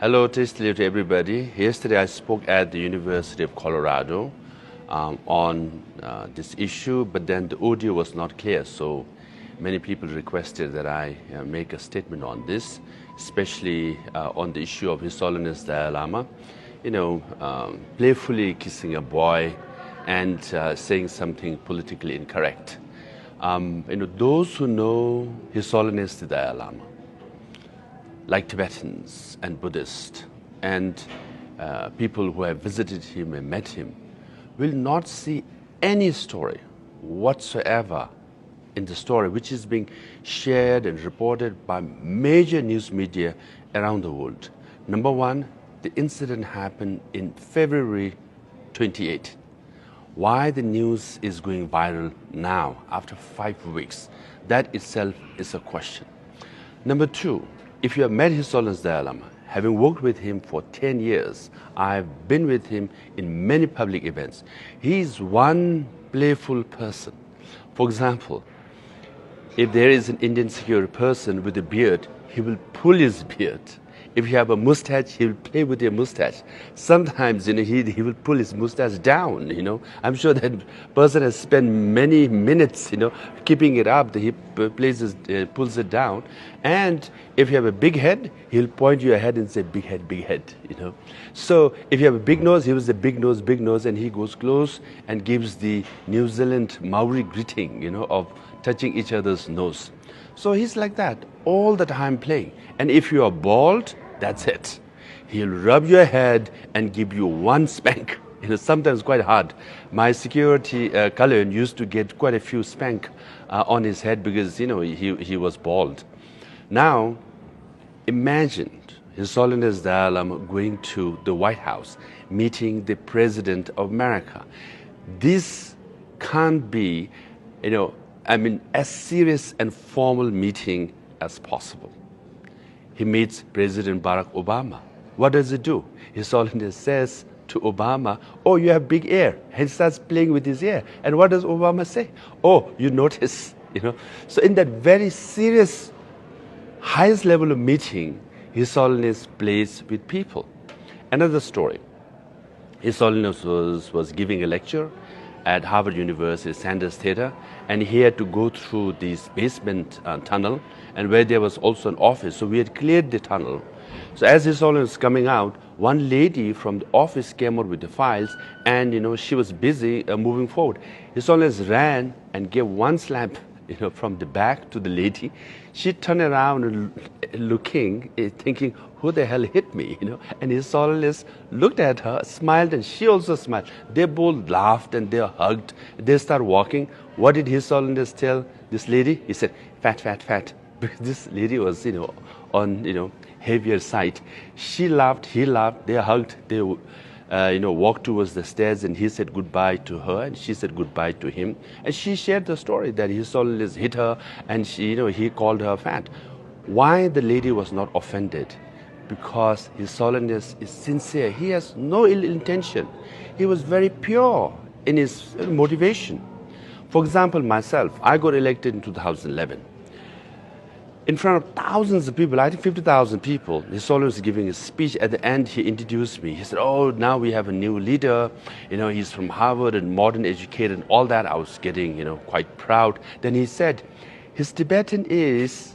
Hello, tasty to everybody. Yesterday I spoke at the University of Colorado on this issue, but then the audio was not clear, so many people requested that I make a statement on this, especially on the issue of His Holiness Dalai Lama, playfully kissing a boy and saying something politically incorrect. Those who know His Holiness the Dalai Lama, like Tibetans and Buddhists and people who have visited him and met him, will not see any story whatsoever in the story which is being shared and reported by major news media around the world. Number one, the incident happened in February 28. Why the news is going viral now after 5 weeks, that itself is a question. Number two, if you have met His Holiness Dalai Lama, having worked with him for 10 years, I've been with him in many public events. He is one playful person. For example, if there is an Indian security person with a beard, he will pull his beard. If you have a mustache, he will play with your mustache. Sometimes, he will pull his mustache down, I'm sure that person has spent many minutes, keeping it up. He pulls it down. And if you have a big head, he'll point your head and say, big head, So if you have a big nose, he will say, big nose, and he goes close and gives the New Zealand Maori greeting, of touching each other's nose. So he's like that all the time playing. And if you are bald, that's it. He'll rub your head and give you one spank. Sometimes quite hard. My security Kalayan used to get quite a few spank on his head because he was bald. Now, imagine His Holiness Dalai Lama going to the White House, meeting the President of America. This can't be, as serious and formal meeting as possible. He meets President Barack Obama. What does he do? His Holiness says to Obama, oh, you have big ear. And he starts playing with his ear. And what does Obama say? Oh, you notice, So in that very serious, highest level of meeting, His Holiness plays with people. Another story. His Holiness was giving a lecture at Harvard University Sanders Theater, and he had to go through this basement tunnel, and where there was also an office. So we had cleared the tunnel. So as His Holiness was coming out, one lady from the office came out with the files, and she was busy moving forward. His Holiness ran and gave one slap, from the back to the lady. She turned around and looking, thinking, who the hell hit me, And His Holiness looked at her, smiled, and she also smiled. They both laughed and they hugged. They started walking. What did His Holiness tell this lady? He said, fat. Because this lady was, on, heavier side. She laughed, he laughed, they hugged, they walked towards the stairs, and he said goodbye to her, and she said goodbye to him. And she shared the story that His Holiness hit her, and he called her fat. Why the lady was not offended? Because His Holiness is sincere. He has no ill intention. He was very pure in his motivation. For example, myself, I got elected in 2011. In front of thousands of people, I think 50,000 people, His Holiness was giving a speech. At the end, he introduced me. He said, oh, now we have a new leader. He's from Harvard and modern educated and all that. I was getting, quite proud. Then he said, his Tibetan is,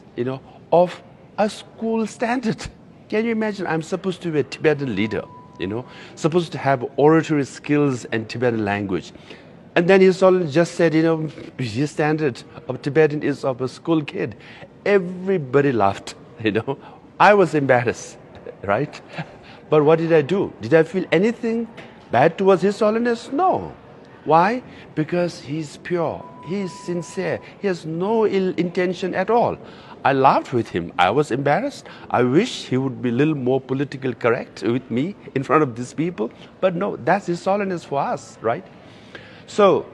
of a school standard. Can you imagine? I'm supposed to be a Tibetan leader, supposed to have oratory skills and Tibetan language. And then His Holiness just said, his standard of Tibetan is of a school kid. Everybody laughed, I was embarrassed, right? But what did I do? Did I feel anything bad towards His Holiness? No. Why? Because he's pure, he's sincere, he has no ill intention at all. I laughed with him. I was embarrassed. I wish he would be a little more politically correct with me in front of these people. But no, that's His Holiness for us, right? So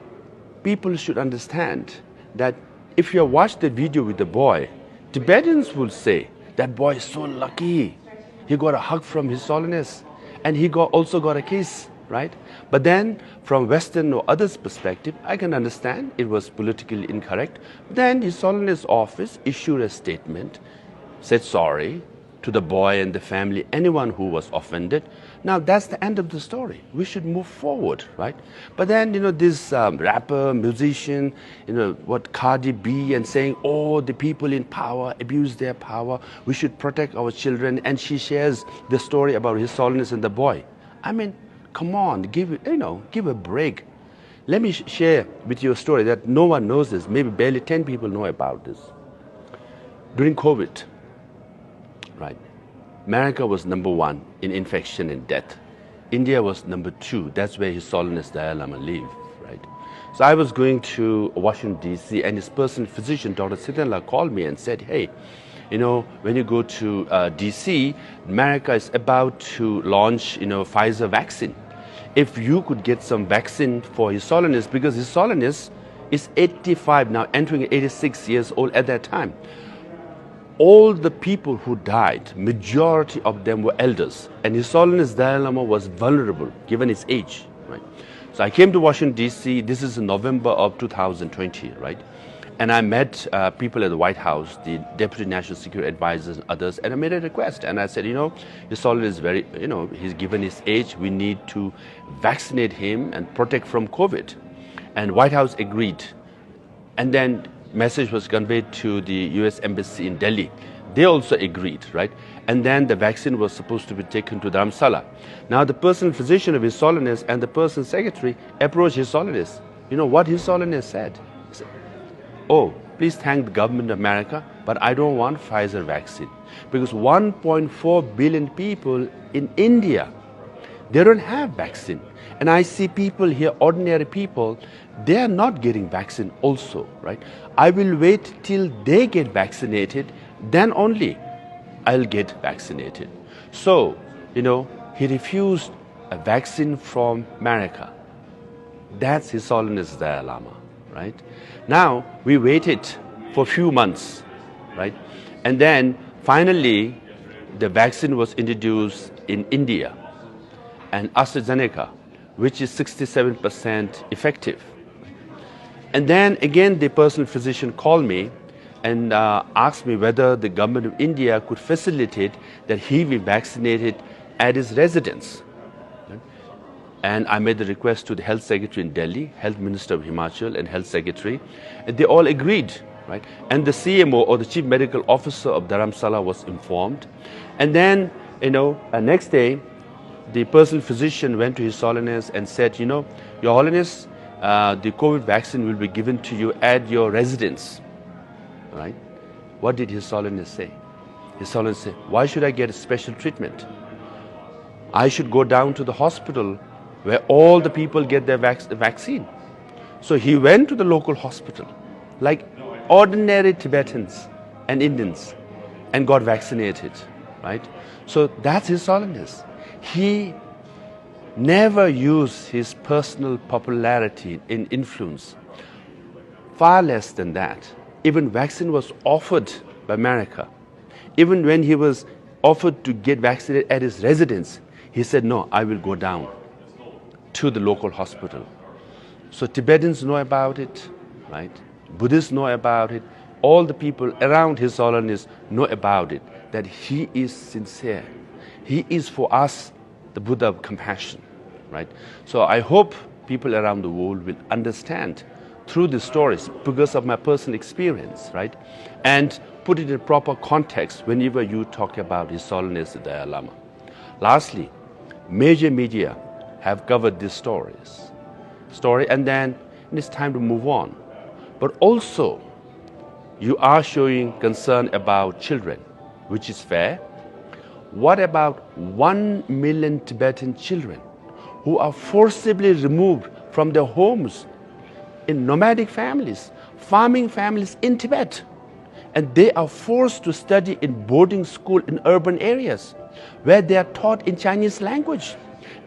people should understand that if you watch the video with the boy, Tibetans will say, that boy is so lucky. He got a hug from His Holiness, and he also got a kiss, right? But then from Western or others' perspective, I can understand it was politically incorrect. Then His Holiness office issued a statement, said sorry, to the boy and the family, anyone who was offended. Now that's the end of the story. We should move forward, right? But then, this rapper, musician, what Cardi B, and saying, oh, the people in power abuse their power. We should protect our children. And she shares the story about His Holiness and the boy. I mean, come on, give a break. Let me share with you a story that no one knows this. Maybe barely 10 people know about this. During COVID, right? America was number 1 in infection and death. India was number 2. That's where His Holiness Dalai Lama lived, right? So I was going to Washington, D.C., and his personal physician, Dr. Siddhartha, called me and said, hey, when you go to D.C., America is about to launch, Pfizer vaccine. If you could get some vaccine for His Holiness, because His Holiness is 85 now, entering 86 years old at that time. All the people who died, majority of them were elders. And His Holiness Dalai Lama was vulnerable, given his age, right? So I came to Washington, D.C. This is in November of 2020, right? And I met people at the White House, the Deputy National Security Advisors and others, and I made a request. And I said, His Holiness is very, he's given his age. We need to vaccinate him and protect from COVID. And White House agreed. And then message was conveyed to the U.S. Embassy in Delhi. They also agreed, right? And then the vaccine was supposed to be taken to Dharamsala. Now the personal physician of His Holiness and the personal secretary approached His Holiness. You know what His Holiness said? He said, oh, please thank the government of America, but I don't want Pfizer vaccine. Because 1.4 billion people in India, they don't have vaccine. And I see people here, ordinary people, they are not getting vaccine also, right? I will wait till they get vaccinated, then only I'll get vaccinated. So, he refused a vaccine from America. That's His Holiness Dalai Lama, right? Now, we waited for a few months, right? And then finally, the vaccine was introduced in India, and AstraZeneca, which is 67% effective. And then again, the personal physician called me and asked me whether the government of India could facilitate that he be vaccinated at his residence. And I made the request to the Health Secretary in Delhi, Health Minister of Himachal and Health Secretary, and they all agreed, right? And the CMO, or the Chief Medical Officer of Dharamsala, was informed. And then, next day, the personal physician went to His Holiness and said, Your Holiness, the COVID vaccine will be given to you at your residence, right? What did His Holiness say? His Holiness said, why should I get a special treatment? I should go down to the hospital where all the people get their vaccine. So he went to the local hospital, like ordinary Tibetans and Indians, and got vaccinated, right? So that's His Holiness. He never used his personal popularity in influence. Far less than that. Even vaccine was offered by America. Even when he was offered to get vaccinated at his residence, he said, no, I will go down to the local hospital. So Tibetans know about it, right? Buddhists know about it. All the people around His Holiness know about it, that he is sincere. He is for us the Buddha of compassion, right? So I hope people around the world will understand through the stories, because of my personal experience, right? And put it in proper context whenever you talk about His Holiness the Dalai Lama. Lastly, major media have covered these story, and then it's time to move on. But also, you are showing concern about children, which is fair. What about 1 million Tibetan children who are forcibly removed from their homes in nomadic families, farming families in Tibet? And they are forced to study in boarding school in urban areas where they are taught in Chinese language.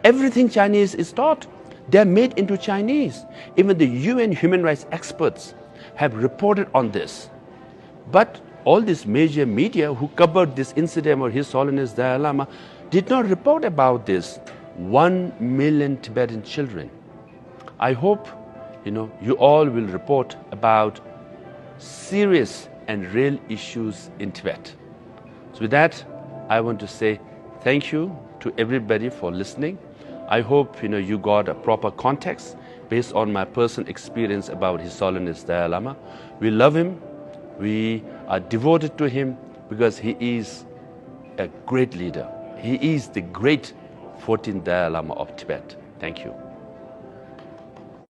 Everything Chinese is taught. They are made into Chinese. Even the UN human rights experts have reported on this. But all these major media who covered this incident of His Holiness Dalai Lama did not report about this 1 million Tibetan children. I hope you all will report about serious and real issues in Tibet. So with that, I want to say thank you to everybody for listening. I hope you got a proper context based on my personal experience about His Holiness Dalai Lama. We love him. We are devoted to him because he is a great leader. He is the great 14th Dalai Lama of Tibet. Thank you.